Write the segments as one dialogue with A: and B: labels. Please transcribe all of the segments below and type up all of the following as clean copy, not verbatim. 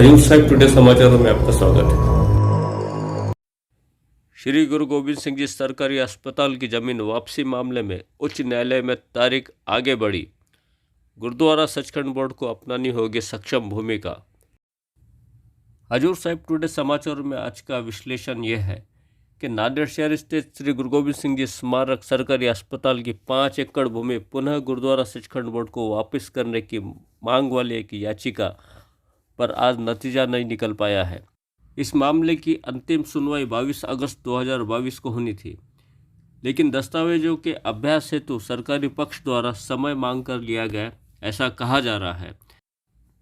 A: Hazur Sahib today समाचारों में आपका स्वागत है। श्री गुरु गोविंद सिंह जी सरकारी अस्पताल की जमीन वापसी मामले में उच्च न्यायालय में तारीख आगे बढ़ी। गुरुद्वारा सचखंड बोर्ड को अपनानी होगी सक्षम भूमिका। हजूर साहिब टुडे समाचारों में आज का विश्लेषण यह है कि नांदेड़ शहर स्थित श्री गुरु गोविंद सिंह जी स्मारक सरकारी अस्पताल की 5 एकड़ भूमि पुनः गुरुद्वारा सचखंड बोर्ड को वापस करने की मांग वाली एक याचिका पर आज नतीजा नहीं निकल पाया है। इस मामले की अंतिम सुनवाई 22 अगस्त 2022 को होनी थी, लेकिन दस्तावेजों के अभ्यास हेतु सरकारी पक्ष द्वारा समय मांग कर लिया गया, ऐसा कहा जा रहा है।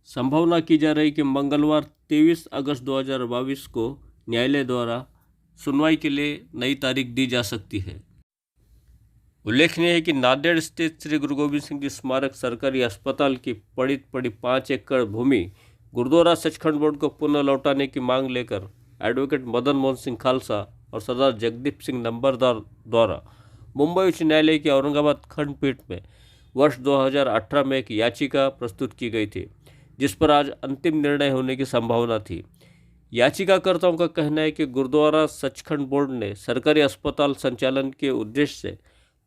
A: संभावना की जा रही कि मंगलवार 23 अगस्त 2022 को न्यायालय द्वारा सुनवाई के लिए नई तारीख दी जा सकती है। उल्लेखनीय है कि नांदेड़ स्थित श्री गुरु गोविंद सिंह जी स्मारक सरकारी अस्पताल की पड़ी 5 एकड़ भूमि गुरुद्वारा सचखंड बोर्ड को पुनः लौटाने की मांग लेकर एडवोकेट मदन मोहन सिंह खालसा और सरदार जगदीप सिंह नंबरदार द्वारा मुंबई उच्च न्यायालय की औरंगाबाद खंडपीठ में वर्ष 2018 में एक याचिका प्रस्तुत की गई थी, जिस पर आज अंतिम निर्णय होने की संभावना थी। याचिकाकर्ताओं का कहना है कि गुरुद्वारा सचखंड बोर्ड ने सरकारी अस्पताल संचालन के उद्देश्य से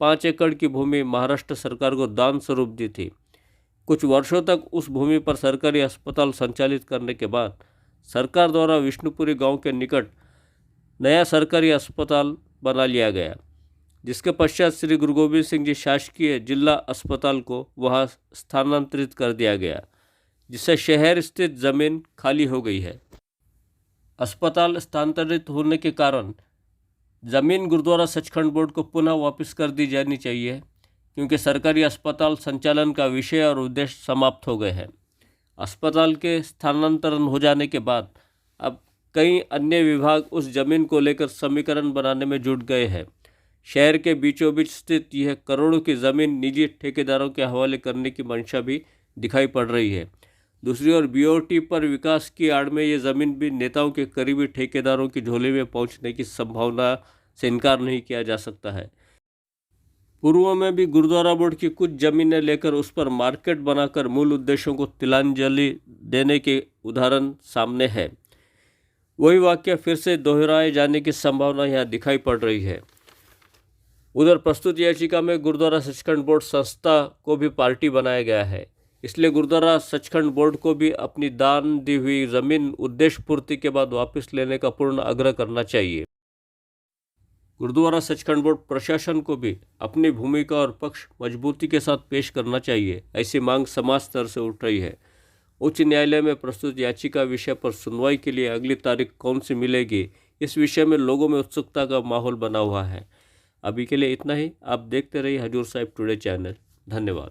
A: 5 एकड़ की भूमि महाराष्ट्र सरकार को दान स्वरूप दी थी। कुछ वर्षों तक उस भूमि पर सरकारी अस्पताल संचालित करने के बाद सरकार द्वारा विष्णुपुरी गांव के निकट नया सरकारी अस्पताल बना लिया गया, जिसके पश्चात श्री गुरु गोविंद सिंह जी शासकीय जिला अस्पताल को वहां स्थानांतरित कर दिया गया, जिससे शहर स्थित जमीन खाली हो गई है। अस्पताल स्थानांतरित होने के कारण जमीन गुरुद्वारा सचखंड बोर्ड को पुनः वापस कर दी जानी चाहिए, क्योंकि सरकारी अस्पताल संचालन का विषय और उद्देश्य समाप्त हो गए हैं। अस्पताल के स्थानांतरण हो जाने के बाद अब कई अन्य विभाग उस जमीन को लेकर समीकरण बनाने में जुट गए हैं। शहर के बीचों बीच स्थित यह करोड़ों की ज़मीन निजी ठेकेदारों के हवाले करने की मंशा भी दिखाई पड़ रही है। दूसरी ओर बीओटी पर विकास की आड़ में ये ज़मीन भी नेताओं के करीबी ठेकेदारों की झोली में पहुंचने की संभावना से इनकार नहीं किया जा सकता है। पूर्व में भी गुरुद्वारा बोर्ड की कुछ जमीनें लेकर उस पर मार्केट बनाकर मूल उद्देश्यों को तिलांजलि देने के उदाहरण सामने है। वही वाक्य फिर से दोहराए जाने की संभावना यहाँ दिखाई पड़ रही है। उधर प्रस्तुत याचिका में गुरुद्वारा सचखंड बोर्ड संस्था को भी पार्टी बनाया गया है, इसलिए गुरुद्वारा सचखंड बोर्ड को भी अपनी दान दी हुई जमीन उद्देश्य पूर्ति के बाद वापस लेने का पूर्ण आग्रह करना चाहिए। गुरुद्वारा सचखंड बोर्ड प्रशासन को भी अपनी भूमिका और पक्ष मजबूती के साथ पेश करना चाहिए, ऐसी मांग समाज स्तर से उठ रही है। उच्च न्यायालय में प्रस्तुत याचिका विषय पर सुनवाई के लिए अगली तारीख कौन सी मिलेगी, इस विषय में लोगों में उत्सुकता का माहौल बना हुआ है। अभी के लिए इतना ही। आप देखते रहिए हजूर साहिब टुडे चैनल। धन्यवाद।